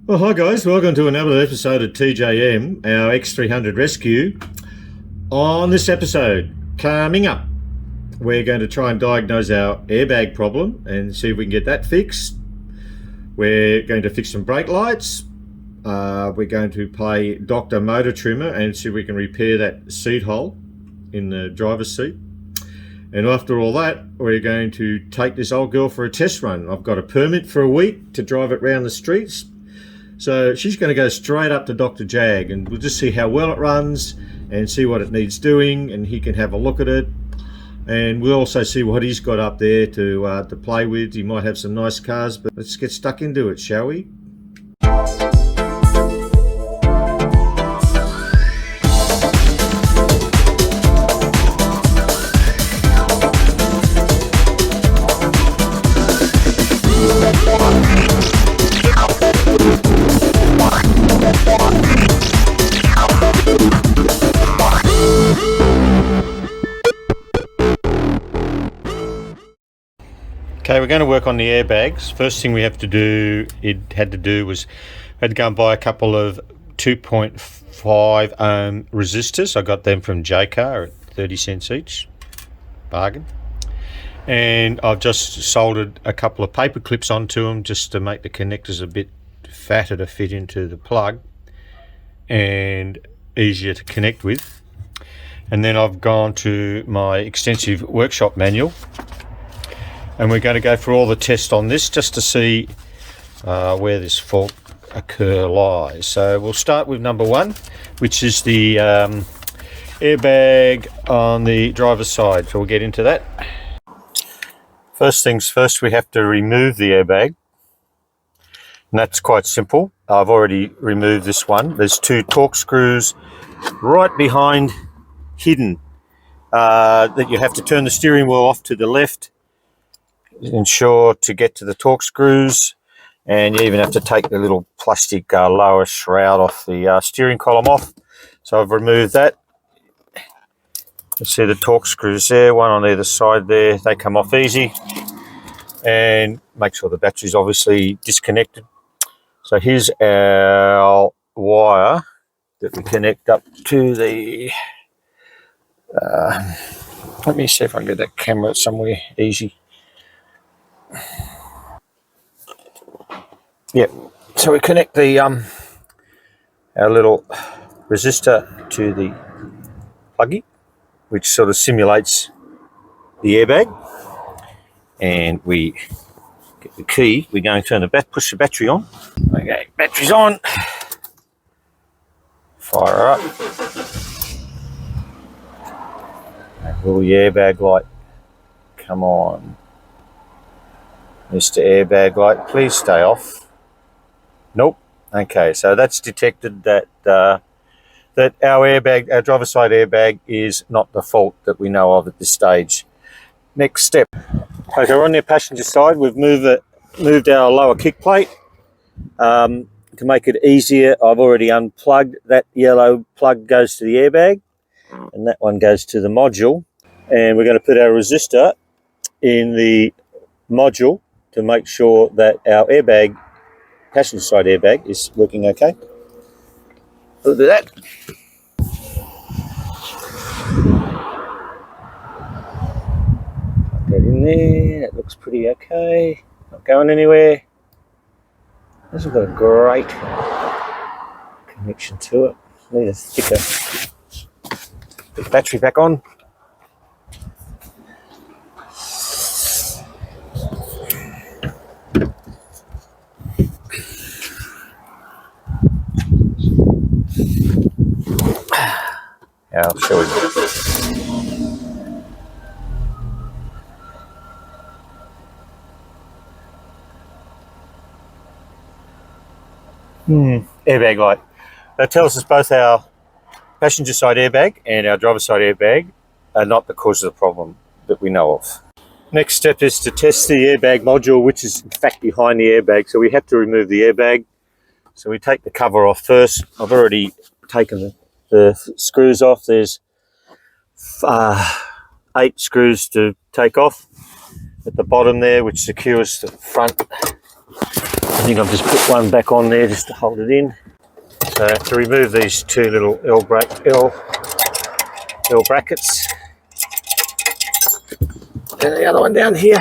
Well, hi guys, welcome to another episode of TJM, our X300 rescue. On this episode, coming up, we're going to try and diagnose our airbag problem and see if we can get that fixed. We're going to fix some brake lights. We're going to play Dr. Motor Trimmer and see if we can repair that seat hole in the driver's seat. And after all that, we're going to take this old girl for a test run. I've got a permit for a week to drive it around the streets. So she's going to go straight up to Dr. Jag and we'll just see how well it runs and see what it needs doing, and he can have a look at it. And we'll also see what he's got up there to play with. He might have some nice cars, but let's get stuck into it, shall we? Okay, we're going to work on the airbags. First thing we had to do was go and buy a couple of 2.5 ohm resistors. I got them from Jaguar at 30 cents each, bargain. And I've just soldered a couple of paper clips onto them just to make the connectors a bit fatter to fit into the plug and easier to connect with. And then I've gone to my extensive workshop manual, and we're going to go through all the tests on this just to see where this fault occur lies. So we'll start with number one, which is the airbag on the driver's side. So we'll get into that. First things first, we have to remove the airbag. And that's quite simple. I've already removed this one. There's two torque screws right behind, hidden, that you have to turn the steering wheel off to the left, ensure to get to the torque screws, and you even have to take the little plastic lower shroud off the steering column off. So I've removed that. You see the torque screws there, one on either side there. They come off easy, and make sure the battery's obviously disconnected. So here's our wire that we connect up to the let me see if I can get that camera somewhere easy. Yep, so we connect the our little resistor to the pluggy, which sort of simulates the airbag, and we get the key. We're going to turn push the battery on. Okay, battery's on. Fire her up. And will the airbag light come on? Mr. Airbag light, please stay off. Nope. Okay, so that's detected that our airbag, our driver's side airbag, is not the fault that we know of at this stage. Next step. Okay, we're on the passenger side. We've moved our lower kick plate. To make it easier, I've already unplugged. That yellow plug goes to the airbag, and that one goes to the module. And we're going to put our resistor in the module to make sure that our airbag, passenger side airbag, is working okay. We'll do that. Put that in there. That looks pretty okay. Not going anywhere. This has got a great connection to it. Need to stick the battery back on. I'll show you. Airbag light. That tells us both our passenger side airbag and our driver side airbag are not the cause of the problem that we know of. Next step is to test the airbag module, which is in fact behind the airbag. So we have to remove the airbag. So we take the cover off first. I've already taken the screws off. There's 8 screws to take off at the bottom there, which secures the front I think I've just put one back on there just to hold it in. So to remove these two little L brackets, and the other one down here.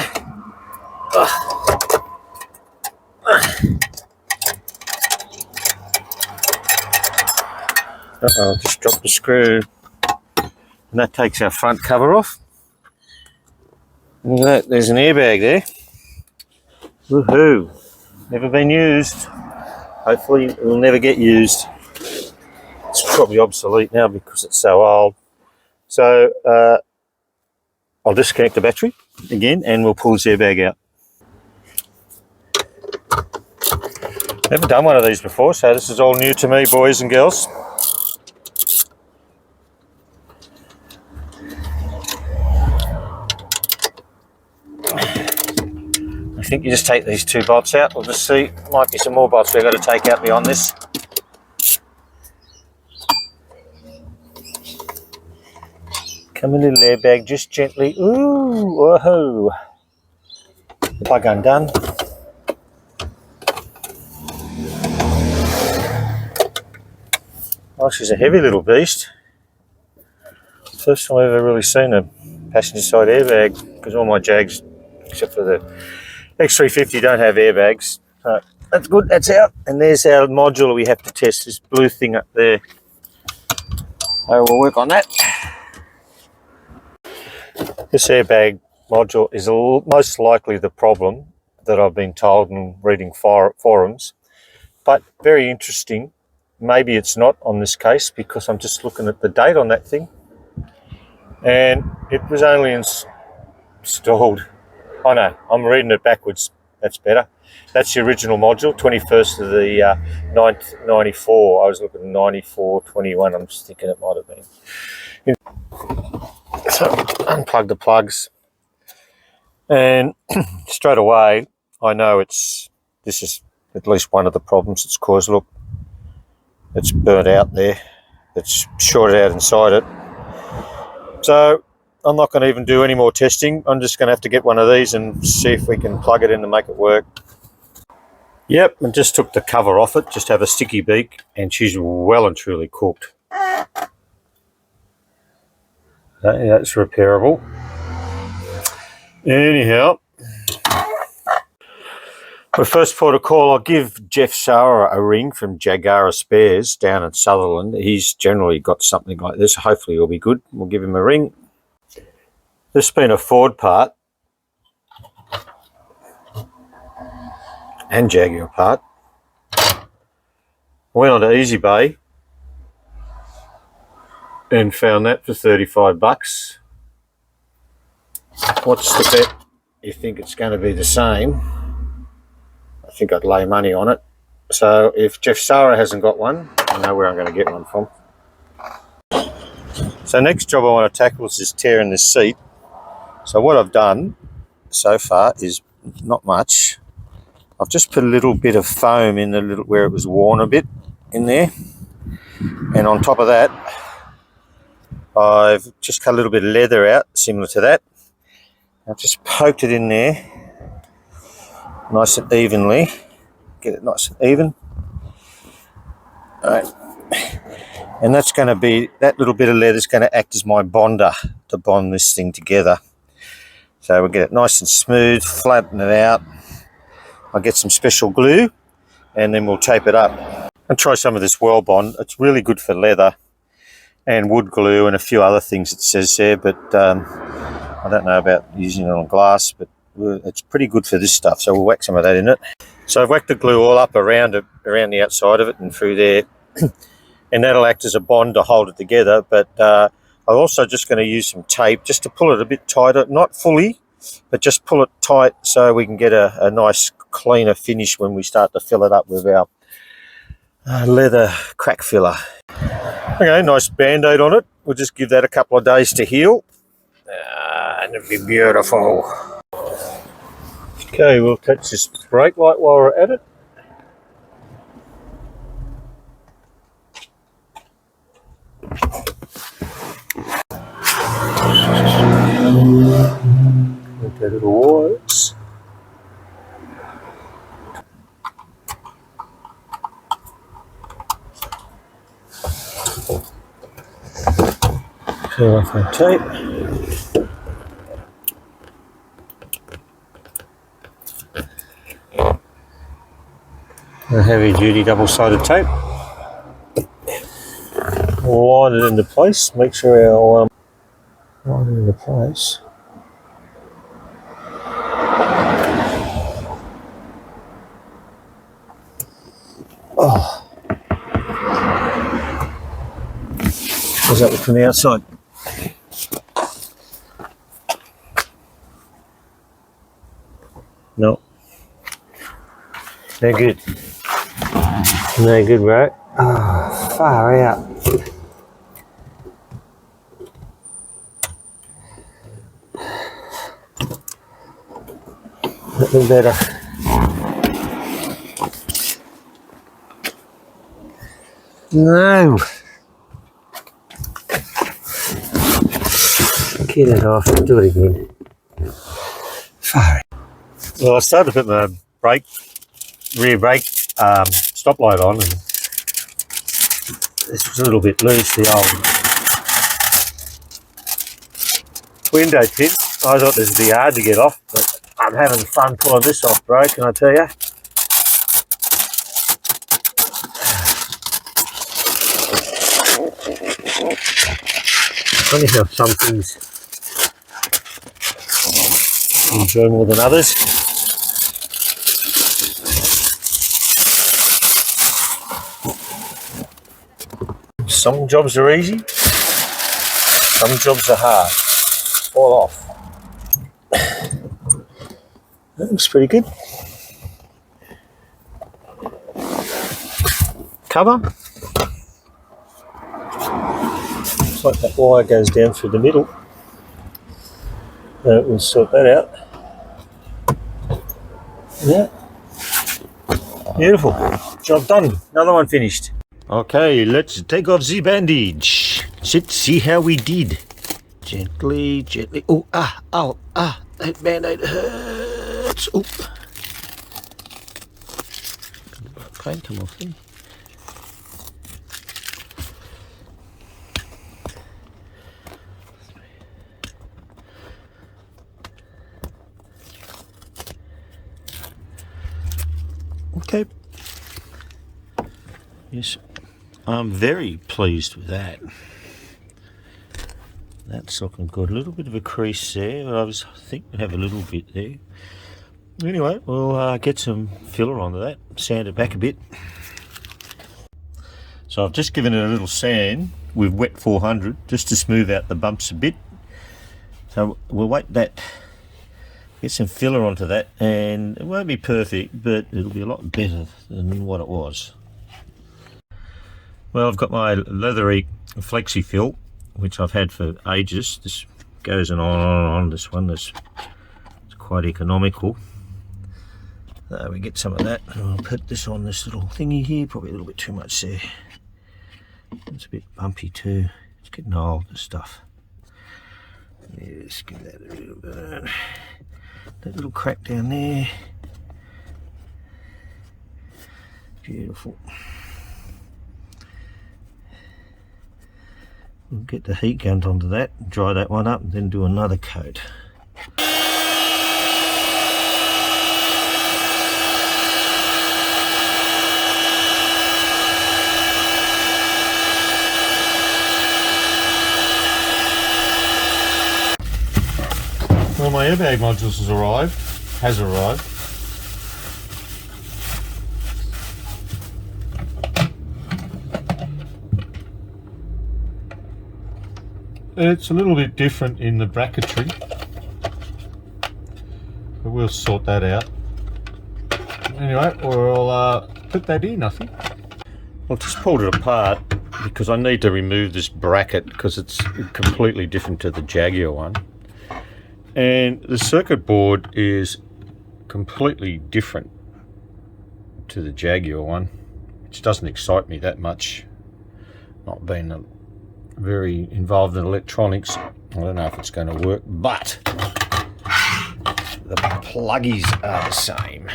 Uh-oh, just dropped the screw. And that takes our front cover off. Look at that, there's an airbag there. Woohoo! Never been used. Hopefully it will never get used. It's probably obsolete now because it's so old. So I'll disconnect the battery again and we'll pull this airbag out. Never done one of these before, so this is all new to me, boys and girls. I think you just take these two bolts out. We'll just see, might be some more bolts we've got to take out beyond this. Come in, little airbag, just gently. Ooh, whoa. The plug undone. Oh, she's a heavy little beast. First time I've ever really seen a passenger side airbag, because all my Jags, except for the X350, don't have airbags. So that's good, that's out. And there's our module we have to test, this blue thing up there. So we'll work on that. This airbag module is most likely the problem that I've been told in reading forums, but very interesting. Maybe it's not on this case because I'm just looking at the date on that thing, and it was only installed. Oh no, I'm reading it backwards. That's better. That's the original module, 21st of the 9th, 94. I was looking at 94/21. I'm just thinking it might have been. So unplug the plugs, and straight away I know this is at least one of the problems it's caused. Look, it's burnt out there. It's shorted out inside it. So I'm not going to even do any more testing. I'm just going to have to get one of these and see if we can plug it in to make it work. Yep, and just took the cover off it, just have a sticky beak, and she's well and truly cooked. That's repairable. Anyhow, my first port of call, I'll give Jeff Sauer a ring from Jaguar Spares down in Sutherland. He's generally got something like this. Hopefully it'll be good. We'll give him a ring. This has been a Ford part and Jaguar part. Went on to Easy Bay and found that for 35 bucks. What's the bet? You think it's going to be the same? I think I'd lay money on it. So if Jeff Sauer hasn't got one, I know where I'm going to get one from. So next job I want to tackle is just tearing this seat. So what I've done so far is not much. I've just put a little bit of foam in where it was worn a bit in there, and on top of that I've just cut a little bit of leather out similar to that. I've just poked it in there nice and evenly, get it nice and even. All right. And that's going to be, that little bit of leather is going to act as my bonder to bond this thing together. So we'll get it nice and smooth, flatten it out. I'll get some special glue and then we'll tape it up. And try some of this well bond. It's really good for leather and wood glue and a few other things it says there, but I don't know about using it on glass, but it's pretty good for this stuff. So we'll whack some of that in it. So I've whacked the glue all up around the outside of it and through there. And that'll act as a bond to hold it together, but I'm also just going to use some tape just to pull it a bit tighter, not fully, but just pull it tight so we can get a nice cleaner finish when we start to fill it up with our leather crack filler. Okay, nice band-aid on it. We'll just give that a couple of days to heal, and it'll be beautiful. Okay, we'll touch this brake light while we're at it. With their little wires. Peel off our tape. A heavy duty double-sided tape. Line it into place, make sure our line it into place. Oh. How's that look from the outside? No. No good. No good, right? Oh, far out. Nothing better. No. Get it off. Do it again. Far. Well, I started to put my rear brake stop light on, and this was a little bit loose, the old window tint. I thought this would be hard to get off, but I'm having fun pulling this off, bro, can I tell you? Funny how some things you enjoy more than others. Some jobs are easy, some jobs are hard. Fall off. That looks pretty good. Cover. Looks like that wire goes down through the middle. We'll sort that out. Yeah. Beautiful. Job done. Another one finished. Okay, let's take off the bandage. Let's see how we did. Gently, gently. Oh, that band-aid hurts. Oh. Can't come off then. Okay. Yes, I'm very pleased with that. That's looking good. A little bit of a crease there, but I think we'd have a little bit there. Anyway, we'll get some filler onto that, sand it back a bit. So I've just given it a little sand with wet 400 just to smooth out the bumps a bit. So we'll wait that, get some filler onto that, and it won't be perfect, but it'll be a lot better than what it was. Well, I've got my leathery flexi fill, which I've had for ages. This goes on and on. This one is quite economical. We get some of that, and I'll put this on this little thingy here. Probably a little bit too much there. It's a bit bumpy too. It's getting old, this stuff. Yeah, just give that a little bit. That little crack down there. Beautiful. We'll get the heat gun onto that, dry that one up, and then do another coat. Well, my airbag modules has arrived. It's a little bit different in the bracketry, but we'll sort that out. Anyway, we'll put that in, I think. I've just pulled it apart because I need to remove this bracket because it's completely different to the Jaguar one. And the circuit board is completely different to the Jaguar one, which doesn't excite me that much, not being very involved in electronics. I don't know if it's going to work, but the pluggies are the same.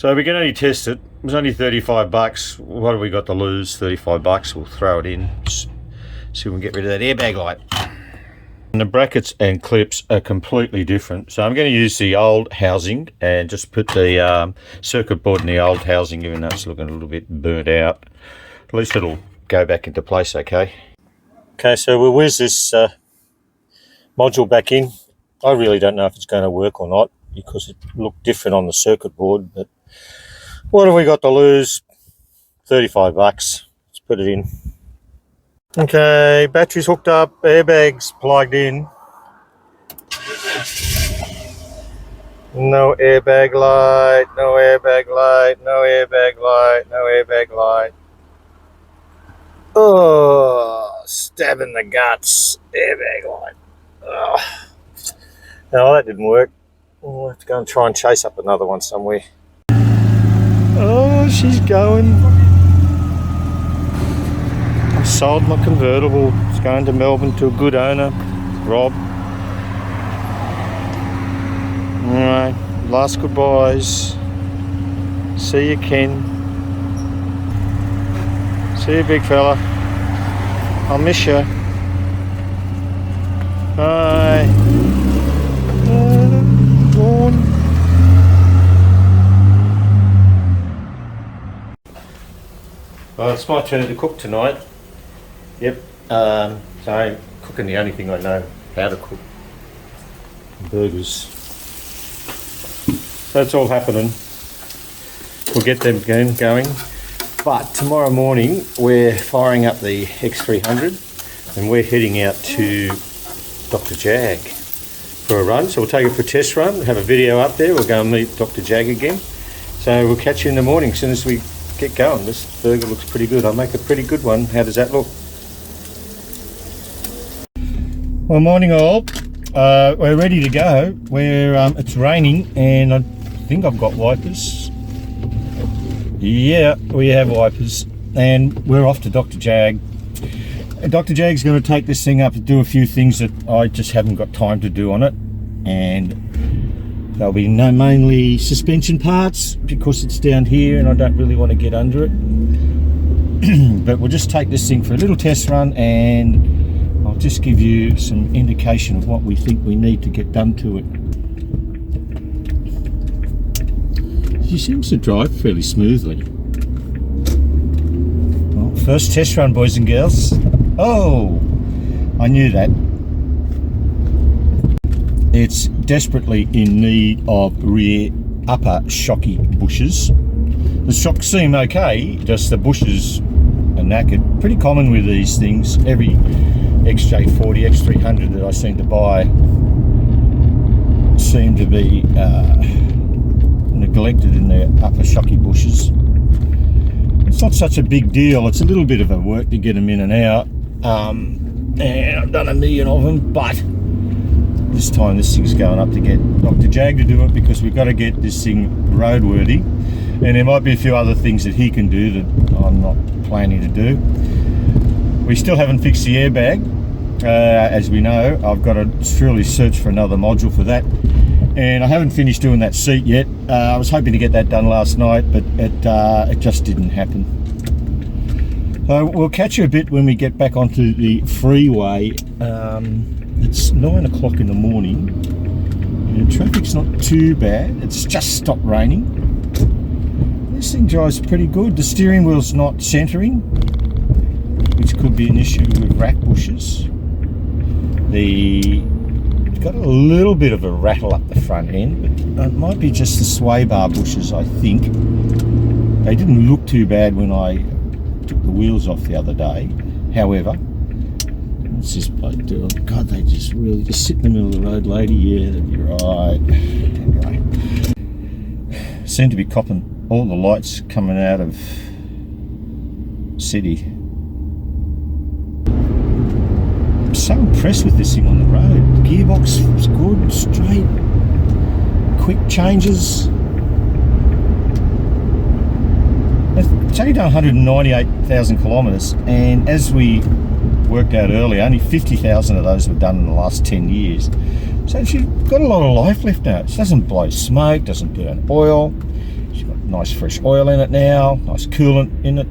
So we can only test it. It was only 35 bucks. What have we got to lose? 35 bucks. We'll throw it in. Just see if we can get rid of that airbag light. And the brackets and clips are completely different. So I'm going to use the old housing and just put the circuit board in the old housing, even though it's looking a little bit burnt out. At least it'll go back into place okay. Okay, so we'll whiz this module back in. I really don't know if it's going to work or not because it looked different on the circuit board, but what have we got to lose? 35 bucks. Let's put it in. Okay, battery's hooked up, airbags plugged in. No airbag light, no airbag light, no airbag light, no airbag light. Oh, stabbing the guts, airbag light. Oh. No, that didn't work. We'll have to go and try and chase up another one somewhere. Oh, she's going. I sold my convertible. It's going to Melbourne to a good owner, Rob. Alright, last goodbyes. See you, Ken. See you, big fella. I'll miss you. Bye. Well, it's my turn to cook tonight. Yep. So cooking the only thing I know how to cook. Burgers. So it's all happening. We'll get them going. But tomorrow morning we're firing up the X300 and we're heading out to Dr Jag for a run. So we'll take it for a test run, have a video up there. We'll go and meet Dr Jag again. So we'll catch you in the morning as soon as we get going. This burger looks pretty good. I'll make a pretty good one. How does that look? Well, morning all. We're ready to go. It's raining and I think I've got wipers. Yeah, we have wipers and we're off to Dr Jag. Dr Jag's going to take this thing up and do a few things that I just haven't got time to do on it, and there'll be mainly suspension parts because it's down here and I don't really want to get under it. But we'll just take this thing for a little test run and I'll just give you some indication of what we think we need to get done to it. She seems to drive fairly smoothly. Well, first test run, boys and girls. Oh, I knew that. It's desperately in need of rear upper shocky bushes. The shocks seem okay, just the bushes are knackered. Pretty common with these things. Every XJ40, X300 that I seem to buy seem to be neglected in their upper shocky bushes. It's not such a big deal. It's a little bit of a work to get them in and out. And I've done a million of them, but this time this thing's going up to get Dr Jag to do it because we've got to get this thing roadworthy, and there might be a few other things that he can do that I'm not planning to do. We still haven't fixed the airbag, as we know. I've got to truly search for another module for that, and I haven't finished doing that seat yet. I was hoping to get that done last night, but it just didn't happen. So we'll catch you a bit when we get back onto the freeway. It's 9 o'clock in the morning and traffic's not too bad. It's just stopped raining. This thing drives pretty good. The steering wheel's not centering, which could be an issue with rack bushes. It's got a little bit of a rattle up the front end, but it might be just the sway bar bushes, I think. They didn't look too bad when I took the wheels off the other day. However, what's this bloke doing? God, they just really just sit in the middle of the road, lady. Yeah, that'd be right. Anyway, seem to be copping all the lights coming out of city. I'm so impressed with this thing on the road. The gearbox is good, straight, quick changes. It's only done 198,000 kilometres, and as we worked out earlier, only 50,000 of those were done in the last 10 years. So she's got a lot of life left now. She doesn't blow smoke, doesn't burn oil. She's got Nice fresh oil in it now, nice coolant in it.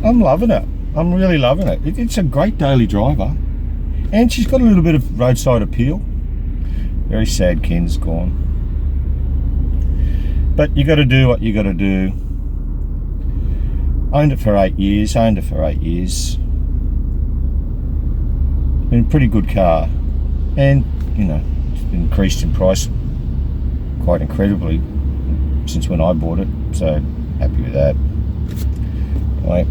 I'm loving it. I'm really loving it. It's a great daily driver. And she's got a little bit of roadside appeal. Very sad Ken's gone. But you got to do what you got to do. Owned it for 8 years, Been a pretty good car. And, you know, it's increased in price quite incredibly since when I bought it. So, happy with that. Right.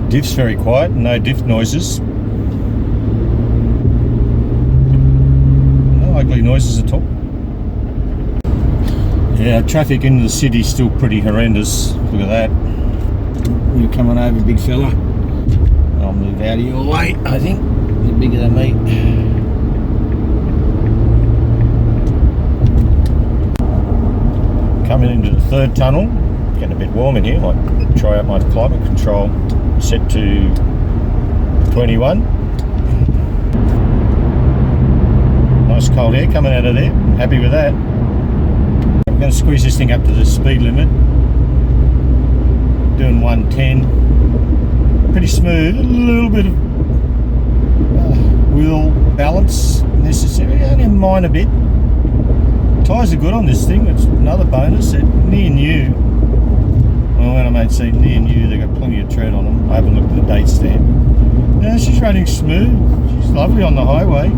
Diff's very quiet, no diff noises. No ugly noises at all. Yeah, traffic into the city's still pretty horrendous. Look at that. You're coming over, big fella. I'll move out of your way, I think. You're bigger than me. Coming into the third tunnel. Getting a bit warm in here. Might try out my climate control. Set to 21. Nice cold air coming out of there. Happy with that. I'm going to squeeze this thing up to the speed limit. Doing 110. Pretty smooth. A little bit of wheel balance necessary. Only a minor bit. Tyres are good on this thing. It's another bonus. They're near new. Well, when I made say near new, they got plenty of tread on them. I haven't looked at the date stamp. Yeah, she's running smooth. She's lovely on the highway.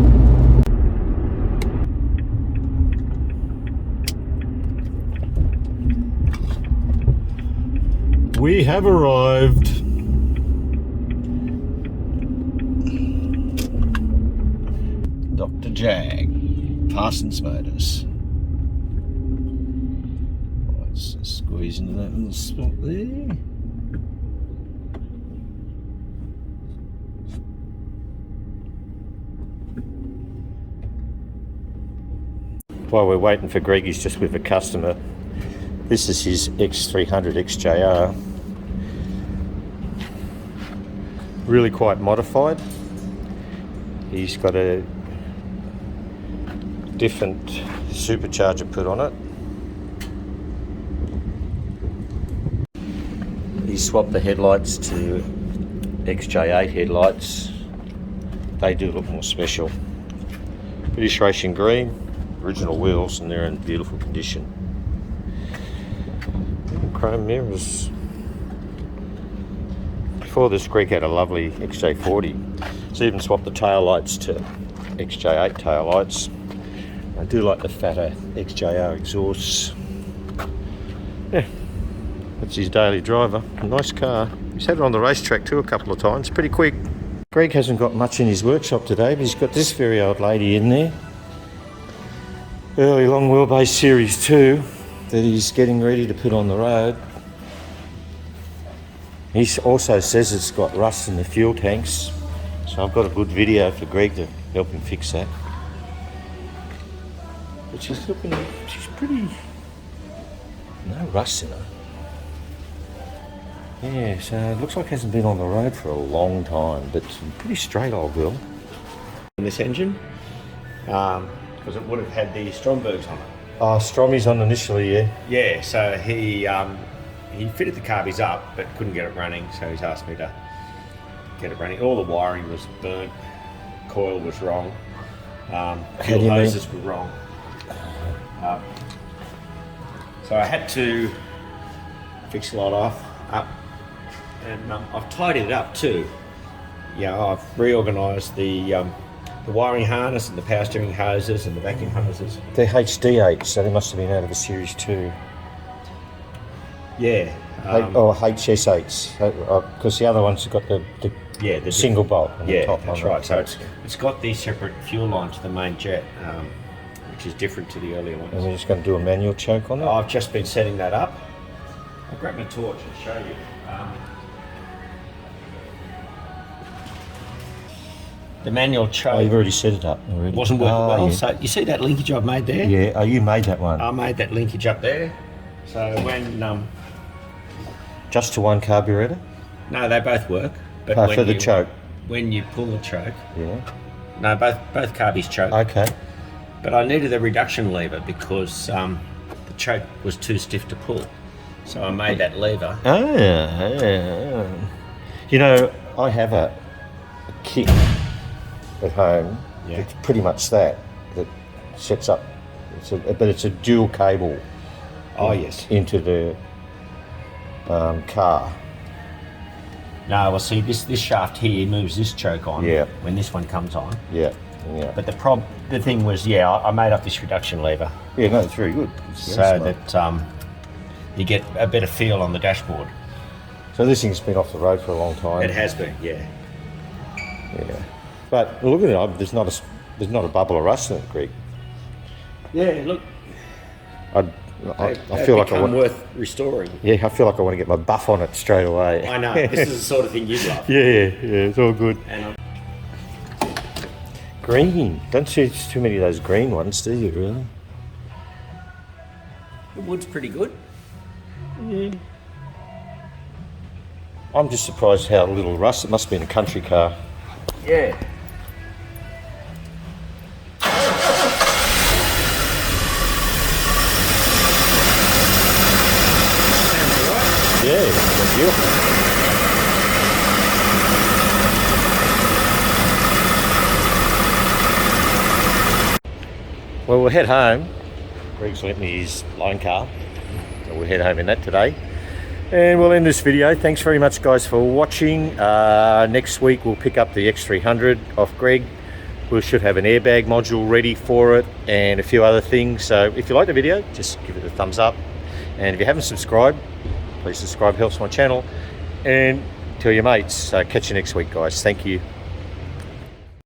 We have arrived. Dr Jag, Parsons Motors. Let's just squeeze into that little spot there. While we're waiting for Greg, he's just with a customer. This is his X300 XJR. Really quite modified. He's got a different supercharger put on it. He swapped the headlights to XJ8 headlights. They do look more special. British Racing Green, original wheels, and they're in beautiful condition. Chrome mirrors. Before this, Greg had a lovely XJ40. So even swapped the tail lights to XJ8 tail lights. I do like the fatter XJR exhausts. Yeah, that's his daily driver. A nice car. He's had it on the racetrack too a couple of times. Pretty quick. Greg hasn't got much in his workshop today, but he's got this very old lady in there. Early long wheelbase Series 2 that he's getting ready to put on the road. He also says it's got rust in the fuel tanks, so I've got a good video for Greg to help him fix that. But she's pretty, no rust in her. Yeah, so it looks like it hasn't been on the road for a long time, but it's a pretty straight old girl. In this engine, because it would have had the Strombergs on it. Oh, Strommies on initially, yeah. Yeah, so he fitted the carbies up, but couldn't get it running, so he's asked me to get it running. All the wiring was burnt, coil was wrong, fuel hoses were wrong. So I had to fix a lot up, and I've tidied it up too. Yeah, I've reorganised the wiring harness and the power steering hoses and the vacuum hoses. They're HD8, so they must have been out of a Series 2. Yeah. Or HS8s, because the other ones have got the single bolt on the top. That's right. So it's got the separate fuel line to the main jet, which is different to the earlier ones. And we're just going to do a manual choke on it? I've just been setting that up. I'll grab my torch and show you. The manual choke. Oh, you've already set it up already. Wasn't working well. Yeah. So you see that linkage I've made there? Yeah. Oh, you made that one. I made that linkage up there. So when just to one carburetor? No, they both work. But for the choke. When you pull the choke. Yeah. No, both carbies choke. Okay. But I needed a reduction lever because the choke was too stiff to pull. So I made that lever. Oh, yeah. You know, I have a kit at home. Yeah. It's pretty much that sets up. But it's a dual cable. Oh yes. Into the car. No, well, see, this shaft here moves this choke on. Yeah. When this one comes on. Yeah. Yeah. But the thing was, I made up this reduction lever. Yeah, no, it's very good. So that you get a better feel on the dashboard. So this thing's been off the road for a long time. It has been, yeah. Yeah. But look at it, there's not a bubble of rust in it, Greg. Yeah, look. I feel like I want worth restoring. Yeah, I feel like I want to get my buff on it straight away. I know. This is the sort of thing you'd love. Yeah, it's all good. And green. Don't see too many of those green ones, do you? Really? The wood's pretty good. Yeah. I'm just surprised how little rust. It must be in a country car. Yeah. Yeah, beautiful. Well, we'll head home. Greg's lent me his loan car, so we'll head home in that today. And we'll end this video. Thanks very much, guys, for watching. Next week we'll pick up the X300 off Greg. We should have an airbag module ready for it and a few other things. So if you like the video, just give it a thumbs up. And if you haven't subscribed, please subscribe, helps my channel. And tell your mates. Catch you next week, guys. Thank you.